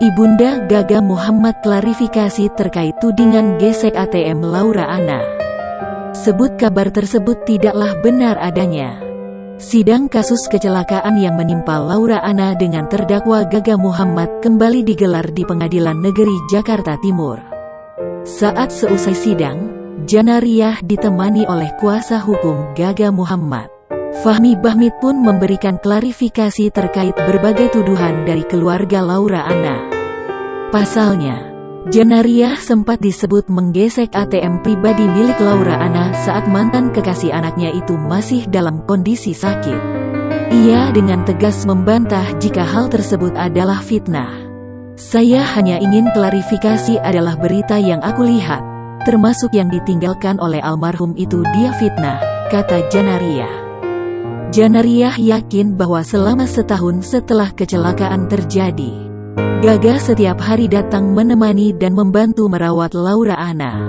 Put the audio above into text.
Ibunda Gaga Muhammad klarifikasi terkait tudingan gesek ATM Laura Anna. Sebut kabar tersebut tidaklah benar adanya. Sidang kasus kecelakaan yang menimpa Laura Anna dengan terdakwa Gaga Muhammad kembali digelar di Pengadilan Negeri Jakarta Timur. Saat seusai sidang, Janariah ditemani oleh kuasa hukum Gaga Muhammad. Fahmi Bahmid pun memberikan klarifikasi terkait berbagai tuduhan dari keluarga Laura Anna. Pasalnya, Janariah sempat disebut menggesek ATM pribadi milik Laura Anna saat mantan kekasih anaknya itu masih dalam kondisi sakit. Ia dengan tegas membantah jika hal tersebut adalah fitnah. "Saya hanya ingin klarifikasi adalah berita yang aku lihat, termasuk yang ditinggalkan oleh almarhum itu dia fitnah," kata Janariah. Janariah yakin bahwa selama setahun setelah kecelakaan terjadi, Gaga setiap hari datang menemani dan membantu merawat Laura Anna.